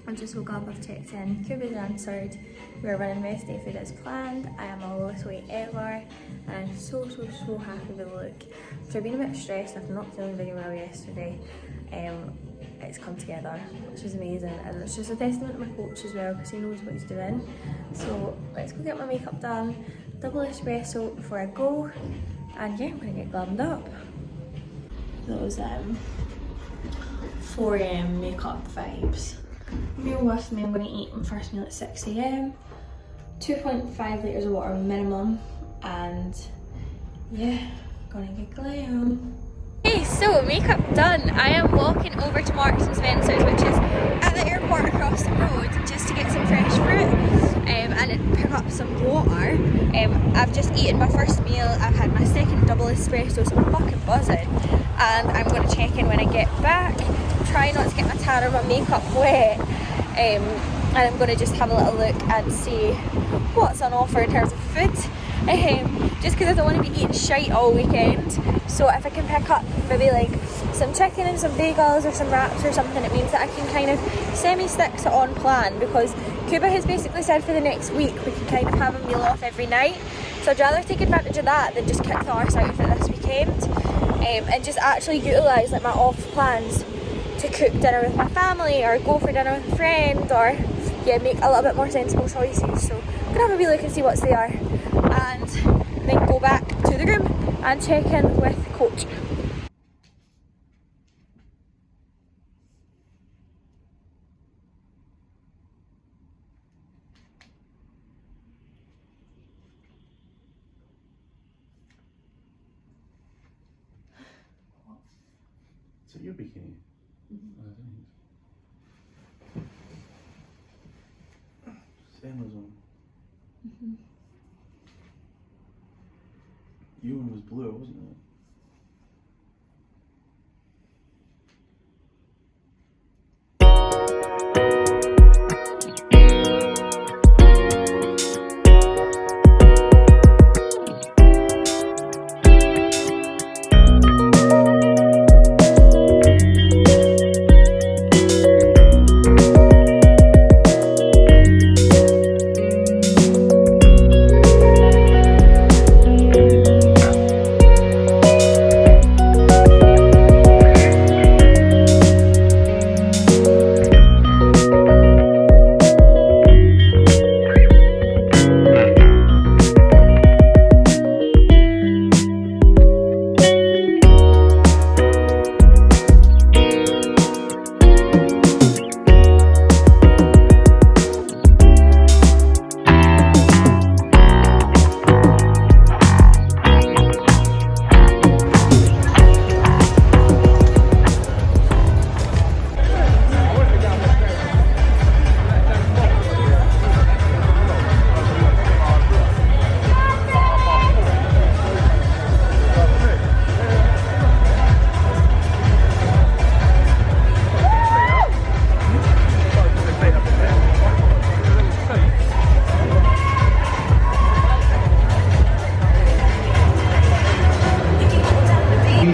I just woke up, I've checked in, Cuba's answered, we're running rest day food as planned. I am my lowest weight ever, and I'm so happy with the look. After being a bit stressed, after not feeling very well yesterday, it's come together, which is amazing, and it's just a testament to my coach as well, because he knows what he's doing. So let's go get my makeup done, double espresso before I go, and yeah, I'm gonna get glammed up. Those 4 AM makeup vibes. Meal with me, I'm going to eat my first meal at 6 AM, 2.5 litres of water minimum, and yeah, gonna get glam. Okay, so makeup done. I am walking over to Marks and Spencer's, which is at the airport across the road, just to get some fresh fruit and pick up some water. I've just eaten my first meal, I've had my second double espresso, so I'm fucking buzzing, and I'm going to check in when I get back. Try not to get my tan or my makeup wet, and I'm going to just have a little look and see what's on offer in terms of food, just because I don't want to be eating shite all weekend. So if I can pick up maybe like some chicken and some bagels or some wraps or something, it means that I can kind of semi-stick to on plan, because Cuba has basically said for the next week we can kind of have a meal off every night. So I'd rather take advantage of that than just kick the arse out of it this weekend, and just actually utilise like my off plans to cook dinner with my family, or go for dinner with a friend, or yeah, make a little bit more sensible choices. So I'm gonna have a wee look and see what's there, and then go back to the room and check in with coach. Is it your bikini? Emma's one. Your one was blue, wasn't it?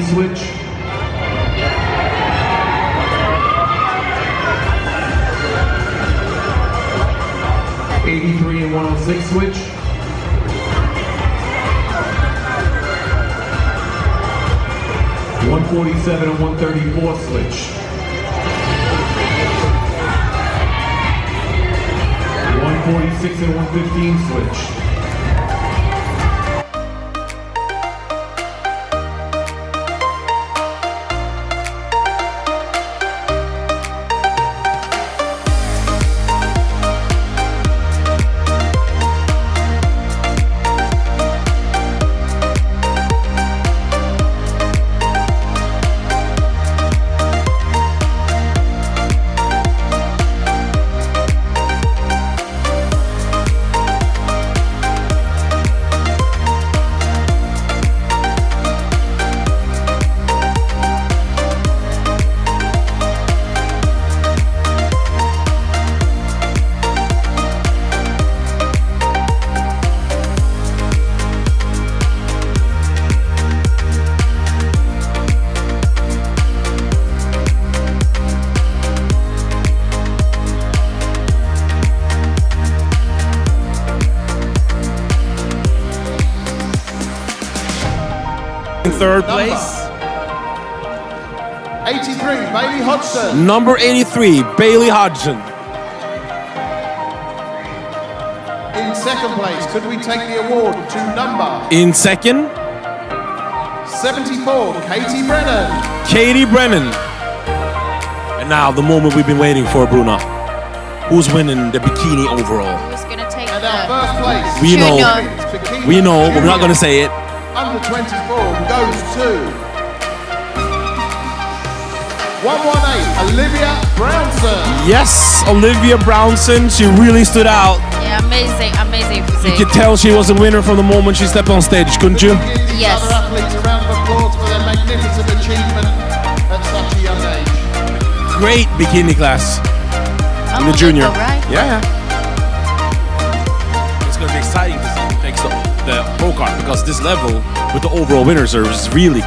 Switch. 83 and 106 switch. 147 and 134 switch. 146 and 115 switch. In third place. 83, Bailey Hodgson. Number 83, Bailey Hodgson. In second place, could we take the award to number In second, 74, Katie Brennan. Katie Brennan. And now the moment we've been waiting for, Bruna. Who's winning the bikini overall? Who's gonna take And our the first place, We know. women's bikini We know, but we're not junior going to say it. Under 24 goes to 118, Olivia Brownson. Yes, Olivia Brownson. She really stood out. Yeah, amazing You physique. could tell she was a winner from the moment she stepped on stage, couldn't you? Give these Yes. other athletes a round of applause for their magnificent achievement at such a young age. Great bikini class. Oh, The junior. Right? Yeah. It's going to be exciting to see who takes the pro card, because this level with the overall winner service is really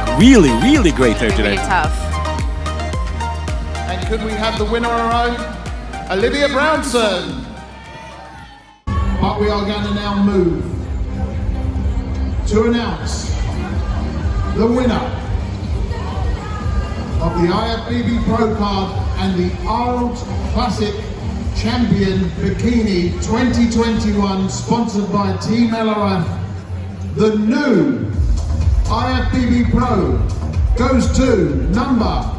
great there Really today. tough. And could we have the winner on our own? Olivia Brownson. But we are going to now move to announce the winner of the IFBB Pro Card and the Arnold Classic Champion Bikini 2021, sponsored by Team LRF. The new IFBB Pro goes to number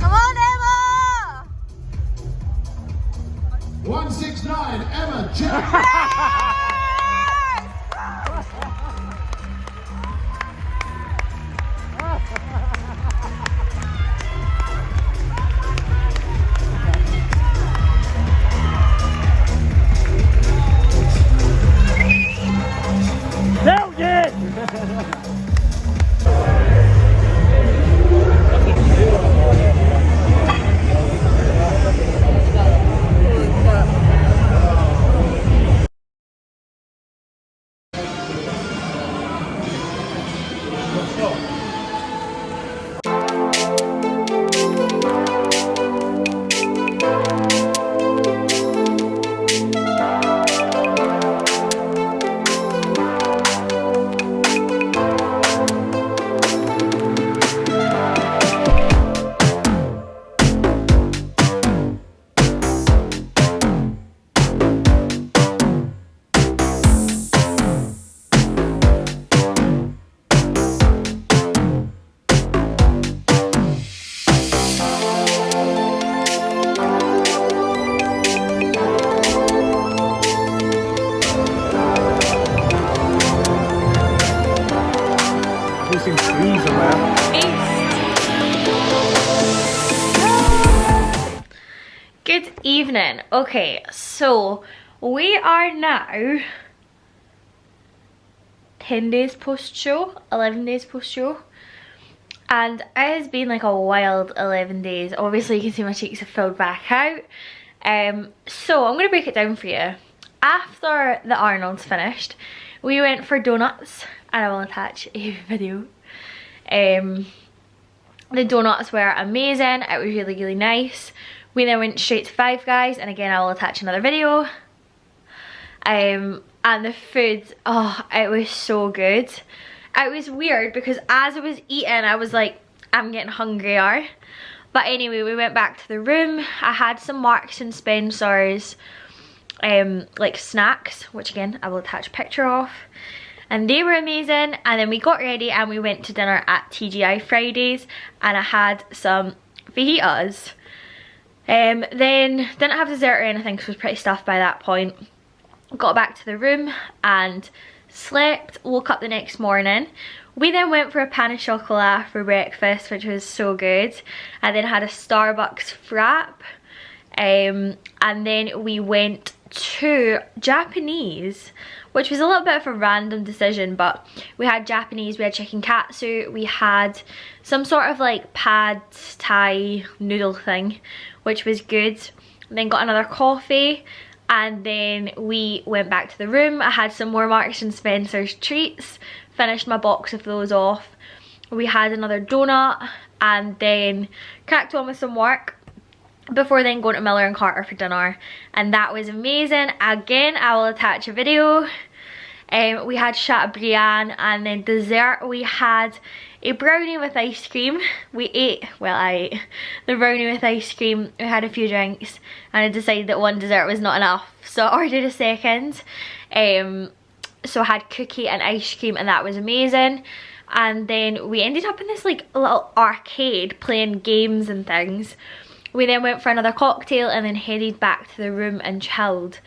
Come on, Emma! 169, Emma Jack. Good evening. Okay, so we are now 10 days post-show, 11 days post-show, and it has been like a wild 11 days. Obviously you can see my cheeks have filled back out. So I'm going to break it down for you. After the Arnold's finished, we went for donuts, and I will attach a video. The donuts were amazing. It was really nice. We then went straight to Five Guys, and again I will attach another video. And the food, oh, it was so good. It was weird because as I was eating I was like, I'm getting hungrier. But anyway, we went back to the room. I had some Marks and Spencer's like snacks, which again I will attach a picture of, and they were amazing. And then we got ready and we went to dinner at TGI Fridays, and I had some fajitas. Then didn't have dessert or anything because I was pretty stuffed by that point. Got back to the room and slept, woke up the next morning. We then went for a pain au chocolat for breakfast, which was so good. I then had a Starbucks frap, and then we went to Japanese, which was a little bit of a random decision, but we had Japanese, we had chicken katsu, we had some sort of like pad thai noodle thing, which was good. Then got another coffee, and then we went back to the room. I had some more Marks and Spencer's treats, finished my box of those off. We had another donut, and then cracked on with some work before then going to Miller and Carter for dinner, and that was amazing. Again, I will attach a video. We had Chateaubriand, and then dessert we had a brownie with ice cream. I ate the brownie with ice cream. We had a few drinks and I decided that one dessert was not enough, so I ordered a second. So I had cookie and ice cream, and that was amazing. And then we ended up in this like little arcade playing games and things. We then went for another cocktail and then headed back to the room and chilled.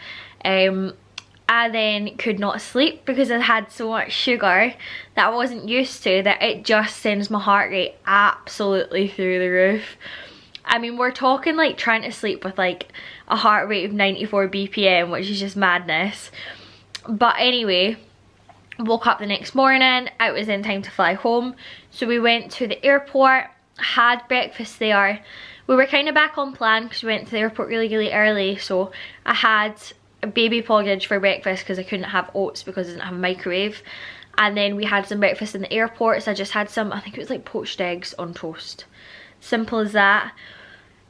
I then could not sleep because I had so much sugar that I wasn't used to, that it just sends my heart rate absolutely through the roof. I mean, we're talking like trying to sleep with like a heart rate of 94 BPM, which is just madness. But anyway, woke up the next morning, it was then time to fly home. So we went to the airport, had breakfast there. We were kind of back on plan because we went to the airport really early, so I had a baby porridge for breakfast because I couldn't have oats because I didn't have a microwave. And then we had some breakfast in the airport, so I just had some, I think it was like poached eggs on toast. Simple as that.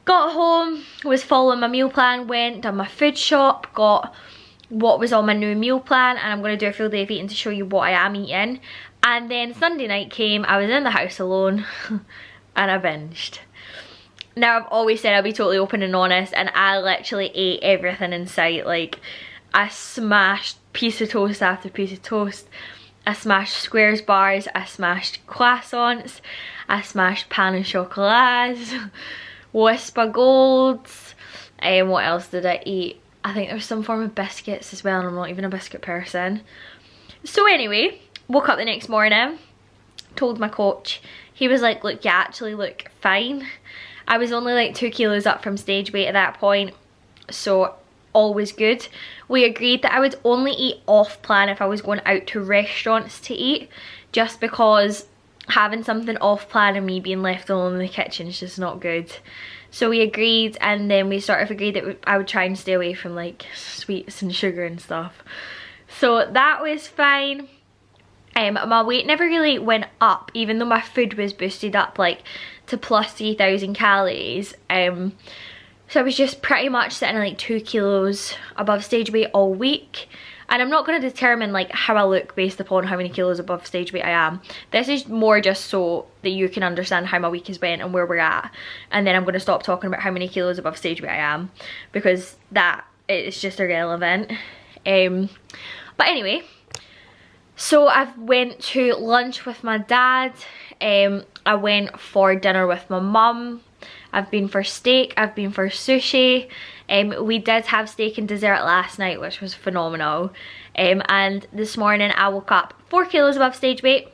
Got home, was following my meal plan, went, done my food shop, got what was on my new meal plan, and I'm going to do a full day of eating to show you what I am eating. And then Sunday night came, I was in the house alone and I binged. Now, I've always said I'll be totally open and honest, and I literally ate everything in sight. Like, I smashed piece of toast after piece of toast. I smashed squares bars, I smashed croissants, I smashed pain au chocolat, Whisper Golds, and what else did I eat? I think there was some form of biscuits as well, and I'm not even a biscuit person. So anyway, woke up the next morning, told my coach. He was like, look, you actually look fine. I was only like 2 kilos up from stage weight at that point, so all was good. We agreed that I would only eat off plan if I was going out to restaurants to eat, just because having something off plan and me being left alone in the kitchen is just not good. So we agreed, and then we sort of agreed that I would try and stay away from like sweets and sugar and stuff. So that was fine. My weight never really went up, even though my food was boosted up like to plus 3,000 calories. So I was just pretty much sitting at like 2 kilos above stage weight all week. And I'm not going to determine like how I look based upon how many kilos above stage weight I am. This is more just so that you can understand how my week has went and where we're at. And then I'm going to stop talking about how many kilos above stage weight I am, because that is just irrelevant. But anyway, so I went to lunch with my dad. I went for dinner with my mum. I've been for steak, I've been for sushi. We did have steak and dessert last night, which was phenomenal. And this morning I woke up 4 kilos above stage weight,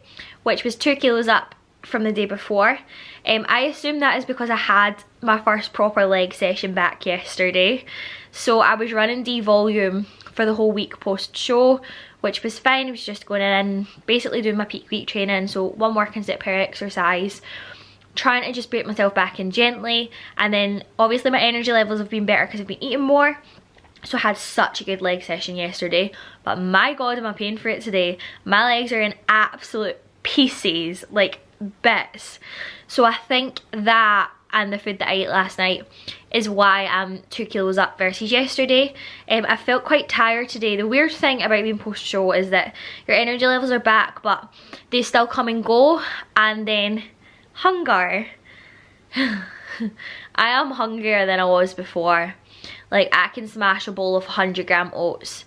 which was 2 kilos up from the day before. I assume that is because I had my first proper leg session back yesterday. So I was running D-volume for the whole week post-show, which was fine. I was just going in, basically doing my peak week training, so 1 working set per exercise, trying to just break myself back in gently. And then obviously my energy levels have been better because I've been eating more, so I had such a good leg session yesterday. But my god, am I paying for it today. My legs are in absolute pieces, like bits. So I think that and the food that I ate last night is why I'm 2 kilos up versus yesterday. I felt quite tired today. The weird thing about being post-show is that your energy levels are back, but they still come and go. And then hunger. I am hungrier than I was before. Like, I can smash a bowl of 100-gram oats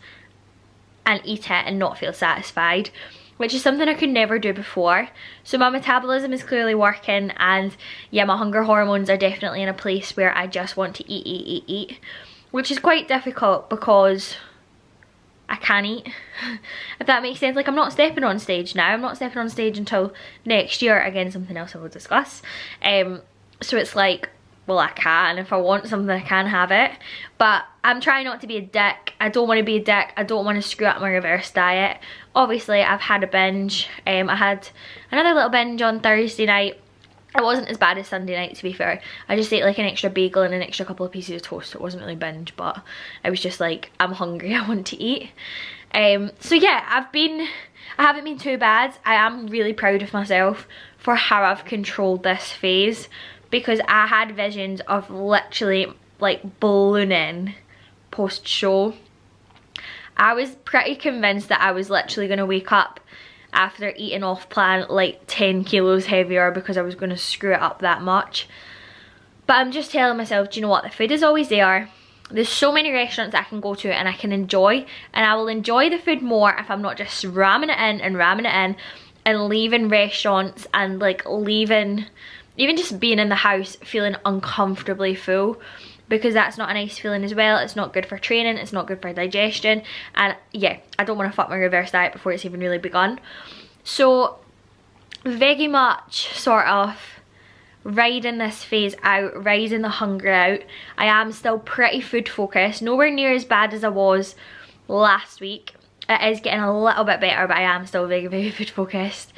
and eat it and not feel satisfied, which is something I could never do before. So my metabolism is clearly working, and yeah, my hunger hormones are definitely in a place where I just want to eat, which is quite difficult because I can't eat, if that makes sense. Like, I'm not stepping on stage now. I'm not stepping on stage until next year. Again, something else I will discuss. So it's like, well, I can. If I want something, I can have it. But I'm trying not to be a dick. I don't want to be a dick. I don't want to screw up my reverse diet. Obviously, I've had a binge. I had another little binge on Thursday night. It wasn't as bad as Sunday night, to be fair. I just ate like an extra bagel and an extra couple of pieces of toast. So it wasn't really binge, but I was just like, I'm hungry, I want to eat. So yeah, I haven't been too bad. I am really proud of myself for how I've controlled this phase, because I had visions of literally like ballooning post-show. I was pretty convinced that I was literally going to wake up after eating off plan like 10 kilos heavier because I was going to screw it up that much. But I'm just telling myself, do you know what, the food is always there. There's so many restaurants I can go to and I can enjoy, and I will enjoy the food more if I'm not just ramming it in and leaving restaurants and like leaving, even just being in the house feeling uncomfortably full, because that's not a nice feeling as well. It's not good for training, it's not good for digestion, and yeah, I don't want to fuck my reverse diet before it's even really begun. So very much sort of riding this phase out, riding the hunger out. I am still pretty food focused, nowhere near as bad as I was last week. It is getting a little bit better, but I am still very food focused.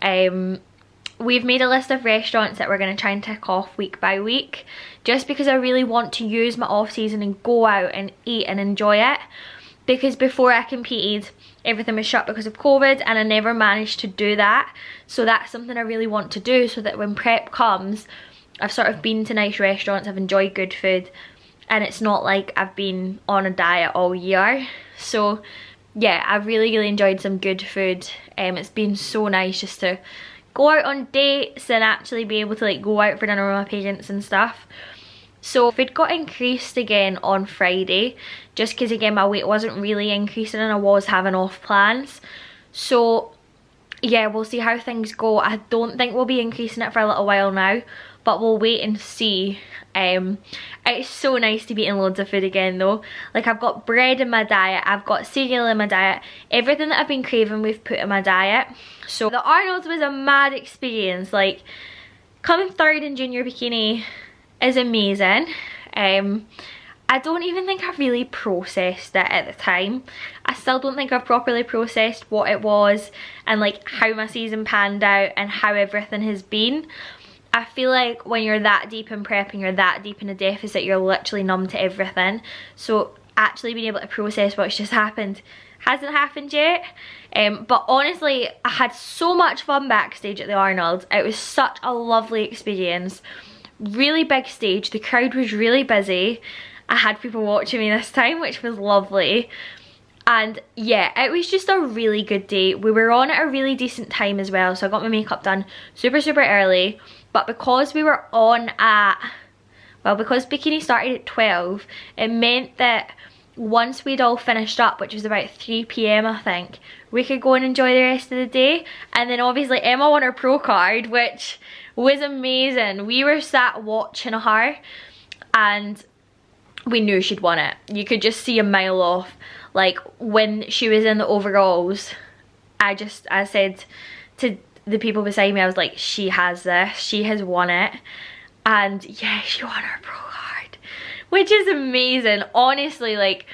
We've made a list of restaurants that we're going to try and tick off week by week, just because I really want to use my off season and go out and eat and enjoy it. Because before I competed, everything was shut because of COVID and I never managed to do that. So that's something I really want to do, so that when prep comes, I've sort of been to nice restaurants, I've enjoyed good food, and it's not like I've been on a diet all year. So yeah, I've really enjoyed some good food. It's been so nice just to go out on dates and actually be able to like go out for dinner with my parents and stuff. So food got increased again on Friday, just because again my weight wasn't really increasing and I was having off plans. So yeah, we'll see how things go. I don't think we'll be increasing it for a little while now, but we'll wait and see. It's so nice to be eating loads of food again though. Like, I've got bread in my diet, I've got cereal in my diet, everything that I've been craving we've put in my diet. So the Arnold's was a mad experience. Like, coming third in junior bikini is amazing. I don't even think I've really processed it at the time. I still don't think I've properly processed what it was and like how my season panned out and how everything has been. I feel like when you're that deep in prep and you're that deep in a deficit, you're literally numb to everything. So actually being able to process what's just happened hasn't happened yet. But honestly, I had so much fun backstage at the Arnold. It was such a lovely experience. Really big stage, the crowd was really busy. I had people watching me this time, which was lovely. And yeah, it was just a really good day. We were on at a really decent time as well, so I got my makeup done super early. But because we were on at, well, because bikini started at 12, it meant that once we'd all finished up, which was about 3 PM I think, we could go and enjoy the rest of the day. And then obviously Emma won her pro card, which was amazing. We were sat watching her and we knew she'd won it. You could just see a mile off. Like, when she was in the overalls, I said to the people beside me, I was like, she has this, she has won it. And yeah, she won her pro card, which is amazing. Honestly, like,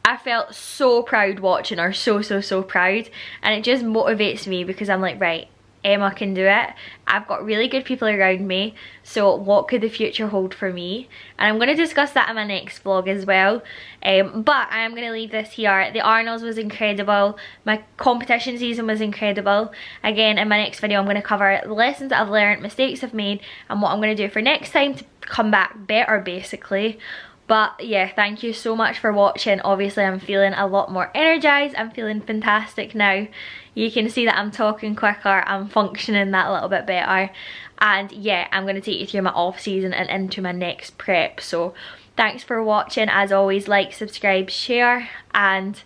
I felt so proud watching her, so proud. And it just motivates me because I'm like, right, Emma can do it. I've got really good people around me, so what could the future hold for me? And I'm going to discuss that in my next vlog as well. But I am going to leave this here. The Arnold's was incredible. My competition season was incredible. Again, in my next video I'm going to cover the lessons that I've learned, mistakes I've made, and what I'm going to do for next time to come back better, basically. But yeah, thank you so much for watching. Obviously I'm feeling a lot more energized. I'm feeling fantastic now. You can see that I'm talking quicker, I'm functioning that little bit better. And yeah, I'm going to take you through my off season and into my next prep. So thanks for watching. As always, like, subscribe, share, and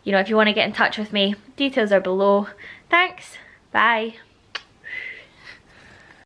you know, if you want to get in touch with me, details are below. Thanks, bye.